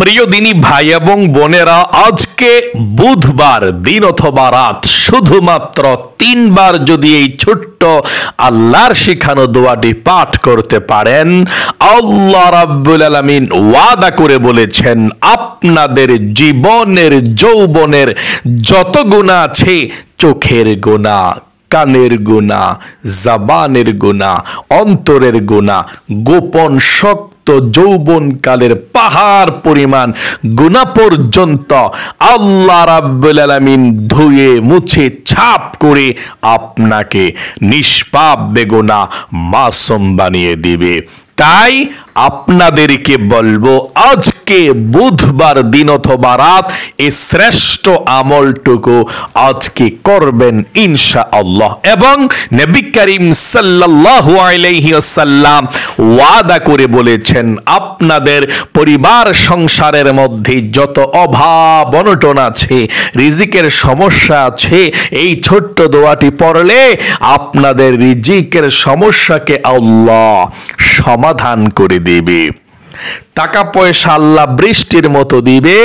প্রিয় দিনী ভাই এবং বোনেরা, আজকে বুধবার দিন অথবা রাত শুধুমাত্র 3 বার যদি এই ছোট্ট আল্লাহর শিখানো দোয়াটি পাঠ করতে পারেন, আল্লাহ রাব্বুল আলামিন ওয়াদা করে বলেছেন আপনাদের জীবনের যৌবনের যত গুনাহ আছে, চোখের গুনাহ, কানের গুনাহ, জবানের গুনাহ, অন্তরের গুনাহ, গোপন শক্ত যৌবনকালের পাহাড় পরিমাণ গুনাহ পর্যন্ত আল্লাহ রাব্বুল আলামিন ধুয়ে মুছে ছাপ করে আপনাকে নিষ্পাপ বেগুনাহ মাসুম বানিয়ে দিবে। তাই আপনাদেরকে বলবো, আজকে বুধবার দিন অথবা রাত এই শ্রেষ্ঠ আমলটুকু আজকে করবেন ইনশাআল্লাহ। এবং নবী করিম সাল্লাল্লাহু আলাইহি ওয়াসাল্লাম ওয়াদা করে বলেছেন আপনাদের পরিবার সংসারের মধ্যে যত অভাব অনটন আছে, রিজিকের সমস্যা আছে, এই ছোট্ট দোয়াটি পড়লে আপনাদের রিজিকের সমস্যাকে আল্লাহ সমাধান করে দেবে। টাকা পয়সা আল্লাহ বৃষ্টির মতো দিবে।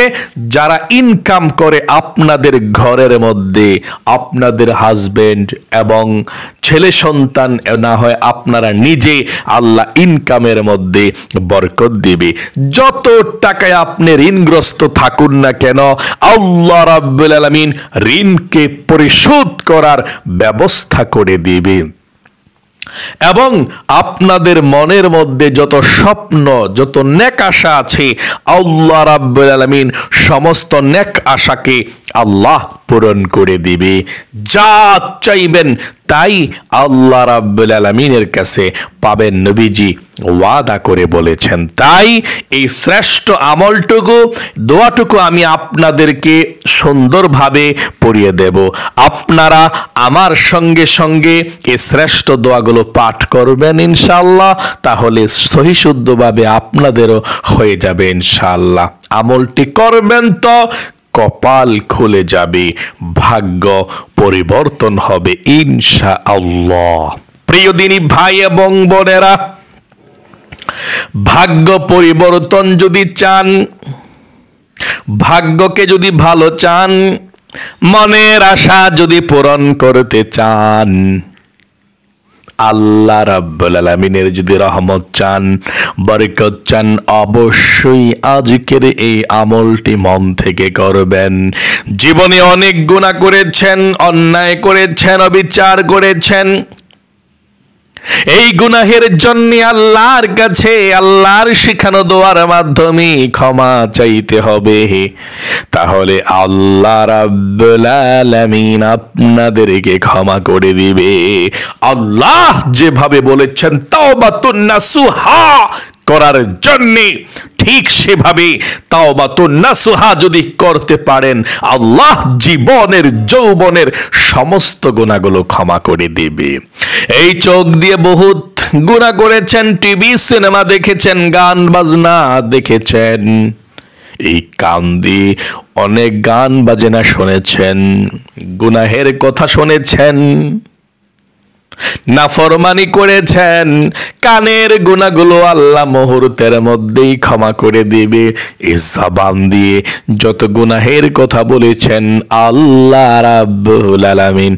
যারা ইনকাম করে আপনাদের ঘরের মধ্যে, আপনাদের হাজবেন্ড এবং ছেলে সন্তান না হয় আপনারা নিজে, আল্লাহ ইনকামের মধ্যে বরকত দিবে। যত টাকায় আপনি ঋণগ্রস্ত থাকুন না কেন, আল্লাহ রাব্বুল আলামিন ঋণকে পরিশোধ করার ব্যবস্থা করে দিবে। এবং আপনাদের মনের মধ্যে যত স্বপ্ন, যত নেক আশা আছে, আল্লাহ রাব্বুল আলামিন সমস্ত নেক আশাকে আল্লাহ পূরণ করে দিবে। যা চাইবেন তাই আল্লাহ রাব্বুল আলামিনের কাছে পাবেন, নবীজি ওয়াদা করে বলেছেন। তাই এই শ্রেষ্ঠ আমলটুকু, দোয়াটুকু আমি আপনাদেরকে সুন্দরভাবে পড়িয়ে দেব। আপনারা আমার সঙ্গে সঙ্গে এই শ্রেষ্ঠ দোয়াগুলো পাঠ করবেন ইনশাআল্লাহ, তাহলে সহিশুদ্ধভাবে আপনাদেরও হয়ে যাবে ইনশাআল্লাহ। আমলটি করবেন তো কপাল খুলে যাবে, ভাগ্য পরিবর্তন হবে ইনশাআল্লাহ। প্রিয় দিনী ভাই এবং বোনেরা, ভাগ্য পরিবর্তন যদি চান, ভাগ্যকে যদি ভালো চান, মনের আশা যদি পূরণ করতে চান, আল্লাহ রাব্বুল আলামিনের যদি রহমত চান, বরকত চান, অবশ্যই আজকের এই আমলটি মন থেকে করবেন। জীবনে অনেক গুনাহ করেছেন, অন্যায় করেছেন, অবিচার করেছেন। এই গুনাহের জন্য আল্লাহর কাছে আল্লাহর শিখানো দোয়ার মাধ্যমে ক্ষমা চাইতে হবে। তাহলে আল্লাহ রাব্বুল আলামিন আপনাদেরকে ক্ষমা করে দিবে। আল্লাহ যেভাবে বলেছেন তাওবাতুন নাসুহা করার জন্য, ঠিক সেভাবে তাওবাতুন নাসুহা যদি করতে পারেন, আল্লাহ জীবনের যৌবনের সমস্ত গুনাহগুলো ক্ষমা করে দিবে। এই চোখ দিয়ে বহুত গুনাহ করেছেন, টিভি সিনেমা দেখেছেন, গান বাজনা দেখেছেন, এই কান দিয়ে অনেক গান বাজনা শুনেছেন, গুনাহের কথা শুনেছেন, নাফরমানি করেছেন। কানের গুনাহগুলো আল্লাহ মুহূর্তের মধ্যেই ক্ষমা করে দিবে। এই জবান দিয়ে যত গুনাহের কথা বলেছেন, আল্লাহ রাব্বুল আলামিন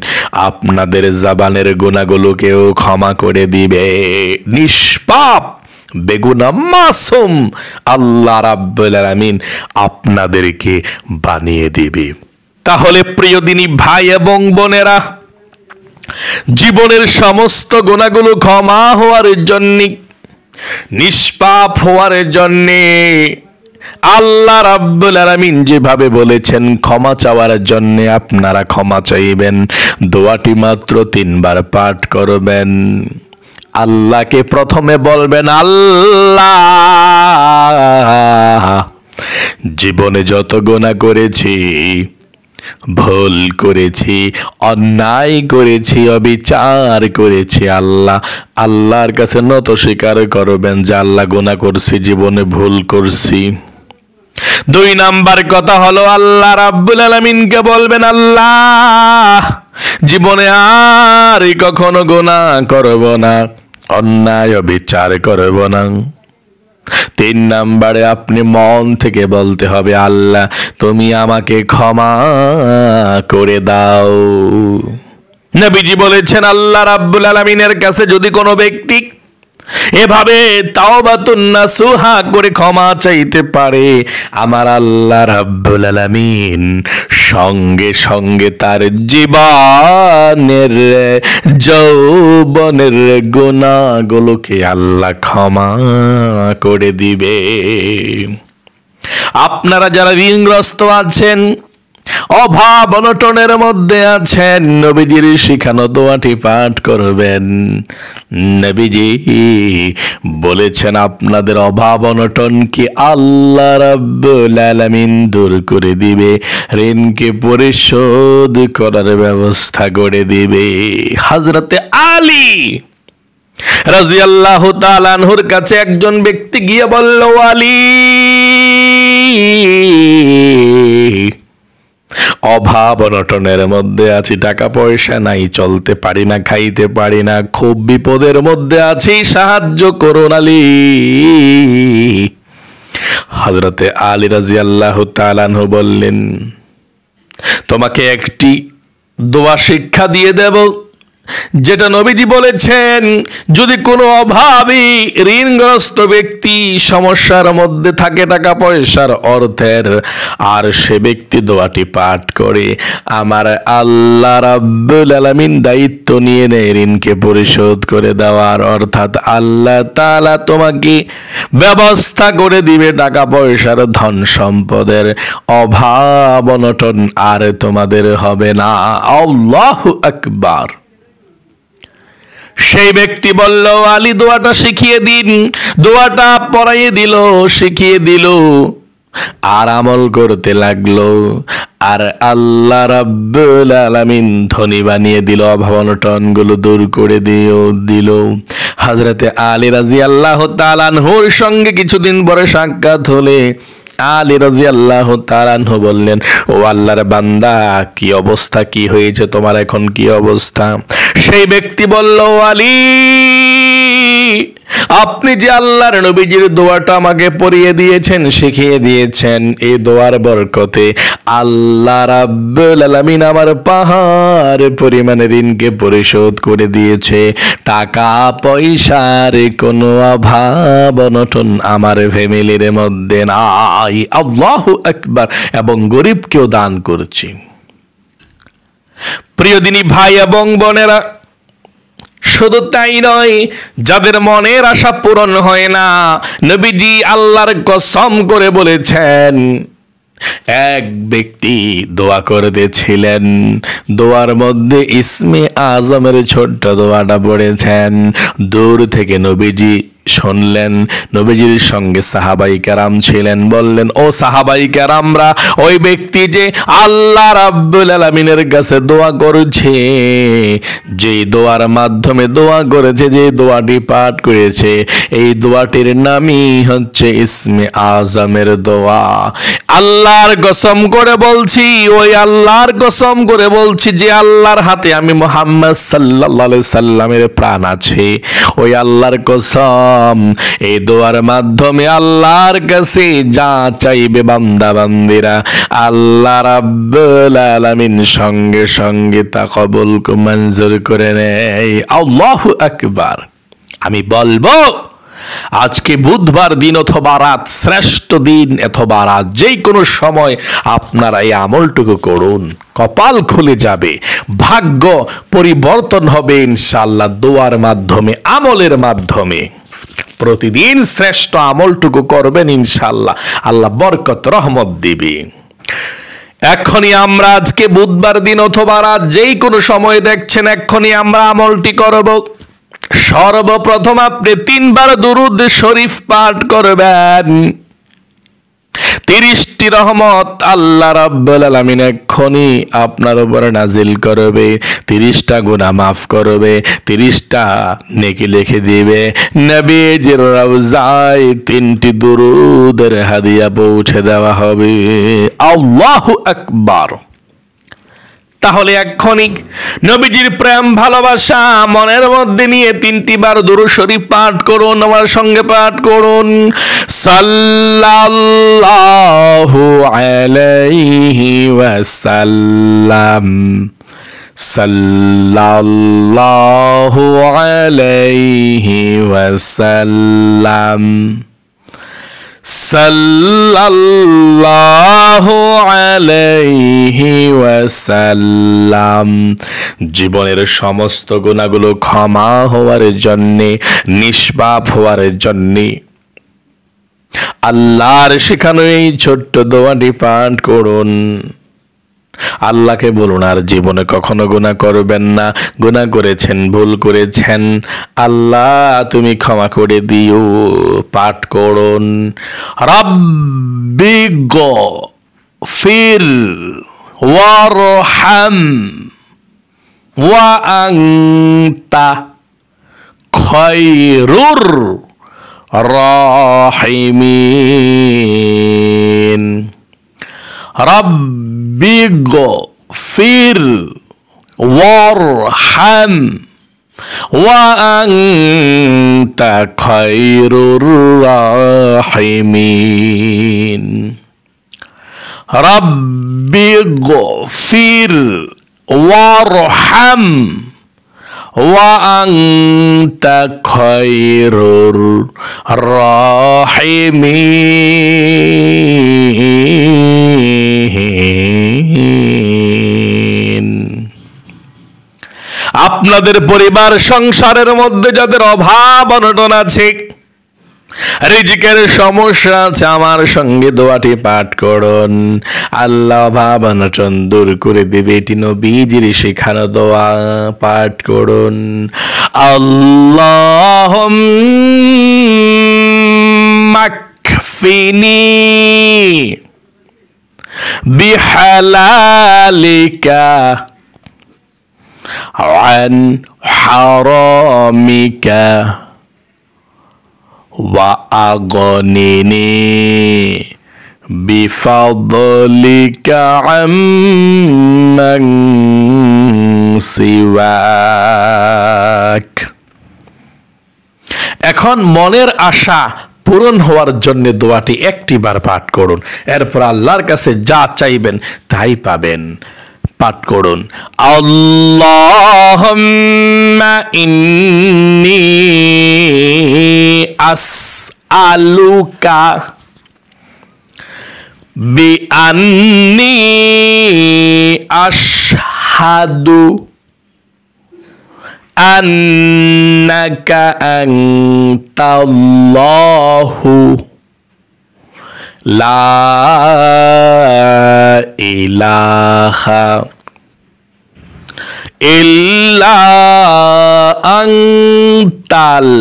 আপনাদের জবানের গুনাহগুলোকেও ক্ষমা করে দিবে। নিষ্পাপ বেগুনাহ মাসুম আল্লাহ রাব্বুল আলামিন আপনাদেরকে বানিয়ে দিবে। তাহলে প্রিয় দিনী ভাই এবং বোনেরা, জীবনের সমস্ত গুনাহগুলো ক্ষমা হওয়ার জন্য, নিষ্পাপ হওয়ার জন্য আল্লাহ রাব্বুল আলামিন যেভাবে বলেছেন ক্ষমা চাওয়ার জন্য আপনারা ক্ষমা চাইবেন। দোয়াটি মাত্র 3 বার পাঠ করবেন। আল্লাহকে প্রথমে বলবেন, আল্লাহ জীবনে যত গুনাহ করেছি, ভুল করেছি, অন্যায় করেছি, অবিচার করেছি, আল্লাহর কাছে নত স্বীকার করবেন যে আল্লাহ গুনাহ করছি, জীবনে ভুল করছি। 2 নাম্বার কথা হলো আল্লাহ রাব্বুল আলামিনকে বলবেন, আল্লাহ জীবনে আর কখনো গুনাহ করব না, অন্যায় অবিচার করব না। তিন নাম্বারে আপনি মন থেকে বলতে হবে, আল্লাহ তুমি আমাকে ক্ষমা করে দাও। নবীজি বলেছেন, আল্লাহ রাব্বুল আলামিনের কাছে যদি কোনো ব্যক্তি এভাবে তাওবাতুন নাসুহা করে ক্ষমা চাইতে পারে, আমার আল্লাহ রাব্বুল আলামিন সঙ্গে সঙ্গে তার জীবনের যৌবনের গুনাহগুলোকে আল্লাহ ক্ষমা করে দিবে। আপনারা যারা ঋণগ্রস্ত আছেন, অভাব অনটনের মধ্যে আছেন, নবীজির শিখানো দোয়াটি পাঠ করবেন। নবীজি বলেছেন আপনাদের অভাব অনটন কি আল্লাহ রাব্বুল আলামিন দূর করে দিবে, ঋণকে পরিশোধ করার ব্যবস্থা করে দিবে। হযরতে আলী রাদিয়াল্লাহু তাআলা আনহুর কাছে একজন ব্যক্তি গিয়ে বলল, আলী অভাব অনটনের মধ্যে আছি, টাকা পয়সা নাই, চলতে পারি না, খাইতে পারি না, খুব বিপদের মধ্যে আছি, সাহায্য করুন আলী। হযরতে আলী রাদিয়াল্লাহু তাআলা আনহু বললেন, তোমাকে একটি দোয়া শিক্ষা দিয়ে দেব, যেটা নবীজি বলেছেন, যদি কোনো অভাবী ঋণগ্রস্ত ব্যক্তি সমস্যার মধ্যে থাকে, টাকা পয়সার অর্থের, আর সে ব্যক্তি দোয়াটি পাঠ করে, আমার আল্লাহ রাব্বুল আলামিন দায়িত্ব নিয়ে নেয় ঋণকে পরিশোধ করে দেওয়ার। অর্থাৎ আল্লাহ তাআলা তোমাকে ব্যবস্থা করে দিবে টাকা পয়সার, ধন সম্পদের, অভাব অনটন আর তোমাদের হবে না। আল্লাহু আকবার। সেই ব্যক্তি বলল, আলী দোয়াটা শিখিয়ে দিন। দোয়াটা পড়াইয়ে দিল, শিখিয়ে দিল, আর আমল করতে লাগলো। আর আল্লাহ রাব্বুল আলামিন ধনী বানিয়ে দিল, অভাব অনটনগুলো দূর করে দিল। হযরতে আলী রাদিয়াল্লাহু তাআলা আনহুর সঙ্গে কিছুদিন পরে সাক্ষাৎ হলে আলী রাদিয়াল্লাহু তাআলা আনহু বললেন, ও আল্লাহর বান্দা, কি অবস্থা, কি হয়েছে তোমার, এখন কি অবস্থা? সেই ব্যক্তি বলল, আলী আপনি যে আল্লাহর নবীজির দোয়াটা আমাকে পড়িয়ে দিয়েছেন, শিখিয়ে দিয়েছেন, এই দোয়ার বরকতে আল্লাহ রাব্বুল আলামিন আমার পাহাড় পরিমাণে ঋণকে পরিশোধ করে দিয়েছে। টাকা পয়সার কোনো অভাব অনটন আমার ফ্যামিলির মধ্যে নাই। আল্লাহু আকবার। এবং গরিবকেও দান করছি। প্রিয় দিনী ভাই এবং বোনেরা, শুধু তাই নয়, যাদের মনের আশা পূরণ হয় না, নবীজি আল্লাহর কসম করে বলেছেন, এক ব্যক্তি দোয়া করতেছিলেন, দোয়ার মধ্যে ইসমে আজমের ছোট্ট দোয়াটা পড়েছেন। দূর থেকে নবীজি শুনলেন, নবীজির সঙ্গে সাহাবাই কেরাম ছিলেন। বললেন, ও সাহাবাই কেরামরা, ওই ব্যক্তি যে আল্লাহ রাব্বুল আলামিনের কাছে দোয়া করেছে, যে দোয়ার মাধ্যমে দোয়া করেছে, যে দোয়াটি পাঠ করেছে, এই দোয়াটির নামই হচ্ছে ইসমে আজমের দোয়া। আল্লাহর কসম করে বলছি, ওই আল্লাহর কসম করে বলছি, যে আল্লাহর হাতে আমি মুহাম্মদ সাল্লাল্লাহু আলাইহি সাল্লামের প্রাণ আছে, ওই আল্লাহর কসম, এই দোয়ার মাধ্যমে আল্লাহর কাছে যা চাইবে বান্দা বান্দিরা, আল্লাহ রাব্বুল আলামিন সঙ্গে সঙ্গে তা কবুল মঞ্জুর করে নেয়। আল্লাহু আকবার। আমি বলবো, আজকে বুধবার দিন অথবা রাত, শ্রেষ্ঠ দিন অথবা রাত, যে কোনো সময় আপনারা এই আমলটুকু করুন, কপাল খুলে যাবে, ভাগ্য পরিবর্তন হবে ইনশাআল্লাহ। দোয়ার মাধ্যমে, আমলের মাধ্যমে প্রতিদিন শ্রেষ্ঠ আমলটুকু করবেন, ইনশাআল্লাহ আল্লাহ বরকত রহমত দিবে। এখনই আমরা আজকে বুধবার দিন অথবা রাত, যেই কোনো সময় দেখছেন, এখনই আমরা আমলটি করব। সর্বপ্রথম আপনি 3 বার দুরুদ শরীফ পাঠ করবেন। 30টি রহমত আল্লাহ রাব্বুল আলামিন এক্ষুনি আপনার উপর নাজিল করবে, 30টা গুনাহ মাফ করবে, 30টা নেকি লিখে দিবে। নবীজির রওজায় 3টি দুরুদের হাদিয়া পৌঁছে দেওয়া হবে। আল্লাহু আকবার। তাহলে এক্ষুনি নবীজির প্রেম ভালোবাসা মনের মধ্যে নিয়ে 3টি বার দুরূদ শরীফ পাঠ করুন, আমার সঙ্গে পাঠ করুন। সাল্লাল্লাহু আলাইহি ওয়াসাল্লাম, সাল্লাল্লাহু আলাইহি ওয়াসাল্লাম, সাল্লাল্লাহু আলাইহি ওয়াসাল্লাম। জীবনের সমস্ত গুনাহগুলো ক্ষমা হওয়ার জন্যে, নিষ্পাপ হওয়ার জন্যে আল্লাহর শেখানো এই ছোট্ট দোয়াটি পাঠ করুন। আল্লাহকে বলুন আর জীবনে কখনো গুনাহ করবেন না। গুনাহ করেছেন, ভুল করেছেন, আল্লাহ তুমি ক্ষমা করে দিও। পাঠ করুন, রাব্বি গফির ওয়ারহাম ওয়া আনতা খায়রুর রাহিমিন। রাব্বি গফির ওয়ারহাম ওয়া আনতা খায়রুর রাহিমিন। রাব্বি গফির ওয়ারহাম ওয়া আনতা খায়রুর রাহিমিন। আপনাদের পরিবার সংসারের মধ্যে যাদের অভাব অনটন আছে, রিজিকের সমস্যা আছে, আমার সঙ্গে দোয়াটি পাঠ করুন। আল্লাহ অভাব অনটন দূর করে দেবে, এটি নবীজির শেখানো দোয়া। পাঠ করুন, আল্লাহুম্মা কফিনি বিহালালিকা আন হারামিকা ওয়া আগনিনি বিফাদলিকা আম্মান সিওয়াক। এখন মনের আশা পূরণ হওয়ার জন্য দোয়াটি 1টি বার পাঠ করুন। এরপর আল্লাহর কাছে যা চাইবেন তাই পাবেন। পাঠ করুন, আল্লাহুম্মা ইন্নী আসআলুকা বিআন্নী আশহাদু আন্নাকা আনতাল্লাহু লা ইলাহা ইল্লা আনতাল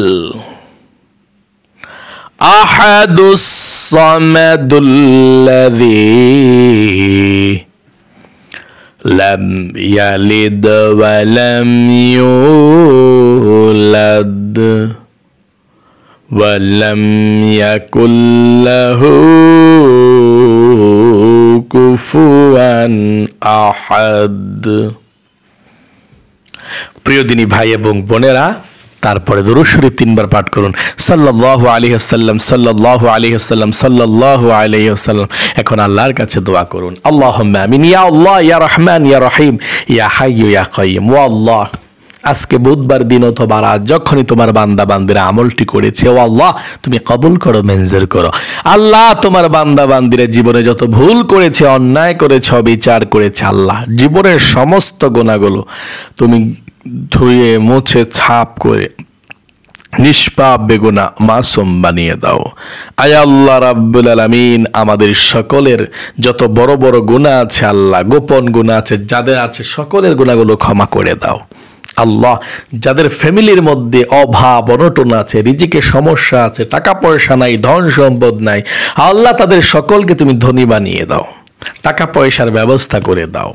আহাদুস সামাদুল্লাযী লাম ইয়ালিদ ওয়া লাম ইউলাদ ওয়া লাম ইয়াকুল লাহু কুফুয়ান আহাদ। প্রিয় দিনী ভাই এবং বোনেরা, তারপরে দুরূদ শরীফ 3 বার পাঠ করুন, সাল্লাল্লাহু আলাইহি ওয়াসাল্লাম, সাল্লাল্লাহু আলাইহি ওয়াসাল্লাম, সাল্লাল্লাহু আলাইহি ওয়াসাল্লাম। এখন আল্লাহর কাছে দোয়া করুন, আল্লাহুম্মা আমিন, ইয়া আল্লাহ, ইয়া রহমান, ইয়া রহিম, ইয়া হাইয়্যু ইয়া কাইয়্যুম। ও আল্লাহ, আজকে বুধবার দিন অথবা রাত যখনই তোমার বান্দা বান্দিরা আমলটি করেছে, ও আল্লাহ তুমি কবুল করো, মঞ্জুর করো। আল্লাহ তোমার বান্দা বান্দিরা জীবনে যত ভুল করেছে, অন্যায় করেছে, অবিচার করেছে, আল্লাহ জীবনের সমস্ত গুনাহগুলো তুমি ধুয়ে মুছে ছাপ করে নিষ্পাপ বেগুনা মাসুম বানিয়ে দাও। আয় আল্লাহ রাব্বুল আলামিন, আমাদের সকলের যত বড় বড় গুনাহ আছে আল্লাহ, গোপন গুনাহ আছে যাদের আছে, সকলের গুনাহগুলো ক্ষমা করে দাও। আল্লাহ যাদের ফ্যামিলির মধ্যে অভাব অনটন আছে, রিজিকের সমস্যা আছে, টাকা পয়সা নাই, ধন সম্পদ নাই, আল্লাহ তাদের সকলকে তুমি ধনী বানিয়ে দাও, টাকা পয়সার ব্যবস্থা করে দাও,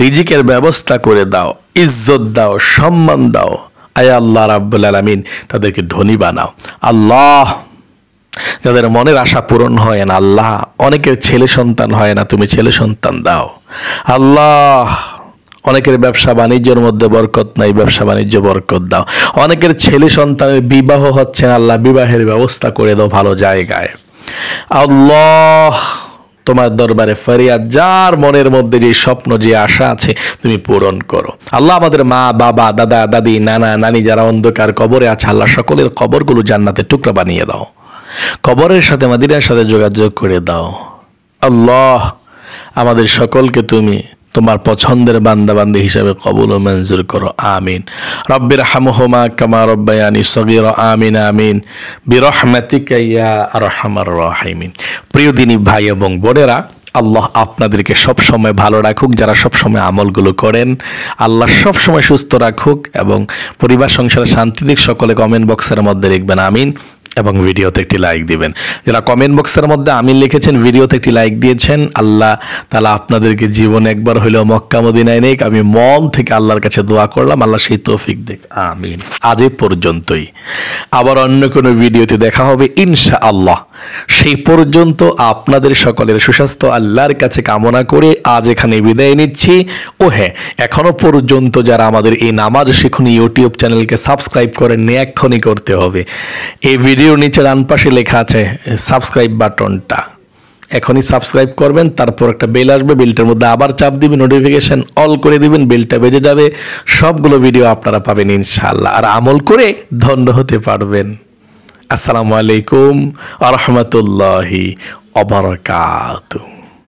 রিজিকের ব্যবস্থা করে দাও, ইজ্জত দাও, সম্মান দাও। আয় আল্লাহ রাব্বুল আলামিন, তাদেরকে ধনী বানাও। আল্লাহ যাদের মনের আশা পূরণ হয় না, আল্লাহ অনেকের ছেলে সন্তান হয় না, তুমি ছেলে সন্তান দাও। আল্লাহ অনেকের ব্যবসা বাণিজ্যের মধ্যে বরকত নাই, ব্যবসা বাণিজ্য বরকত দাও। অনেকের ছেলে সন্তানের বিবাহ হচ্ছে না, আল্লাহ বিবাহের ব্যবস্থা করে দাও ভালো জায়গায়। আল্লাহ তোমার দরবারে ফরিয়াদ, যার মনের মধ্যে যে স্বপ্ন যে আশা আছে তুমি পূরণ করো। আল্লাহ আমাদের মা বাবা দাদা দাদি নানা নানি যারা অন্ধকার কবরে আছে, আল্লাহ সকলের কবরগুলো জান্নাতের টুকরা বানিয়ে দাও, কবরের সাথে মদিনার সাথে যোগাযোগ করে দাও। আল্লাহ আমাদের সকলকে তুমি তোমার পছন্দের বান্দাবান্দি হিসাবে কবুল ও মঞ্জুর করো, আমিন। রব্বির হামহুমা কামা রব্বায়ানি সগীরা, আমিন আমিন বিরহমাতিকা ইয়া আরহামার রাহিমিন। প্রিয় দিনী ভাই এবং বোনেরা, আল্লাহ আপনাদেরকে সব সময় ভালো রাখুক, যারা সব সময় আমলগুলো করেন আল্লাহ সব সময় সুস্থ রাখুক এবং পরিবার সংসারে শান্তি দিক। সকলে কমেন্ট বক্সের মধ্যে লিখবেন আমিন এবং ভিডিওতে একটি লাইক দিবেন। যারা কমেন্ট বক্সের মধ্যে আমিন লিখেছেন, ভিডিওতে একটি লাইক দিয়েছেন, আল্লাহ তাআলা আপনাদেরকে জীবনে একবার হলেও মক্কা মদিনায় নেক। আমি মন থেকে আল্লাহর কাছে দোয়া করলাম, আল্লাহ সেই তৌফিক দেখ, আমিন। আজ এ পর্যন্তই, আবার অন্য কোনো ভিডিওতে দেখা হবে ইনশাআল্লাহ। সেই পর্যন্ত আপনাদের সকলের সুস্বাস্থ্য আল্লাহর কাছে কামনা করে আজ এখানে বিদায় নিচ্ছি। ও হ্যাঁ, এখনো পর্যন্ত যারা আমাদের এই নামাজ শিখুন ইউটিউব চ্যানেলকে সাবস্ক্রাইব করেননি, এক্ষুনি করতে হবে। এই ভিডিওর নিচে ডান পাশে লেখা আছে সাবস্ক্রাইব বাটনটা, এখনই সাবস্ক্রাইব করবেন, তারপর একটা বেল আসবে, বেলটার মধ্যে আবার চাপ দিবেন, নোটিফিকেশন অল করে দিবেন, বেলটা বেজে যাবে, সবগুলো ভিডিও আপনারা পাবেন ইনশাআল্লাহ, আর আমল করে ধন্য হতে পারবেন। আসসালামু আলাইকুম ওয়া রাহমাতুল্লাহি ওয়া বারাকাতুহু।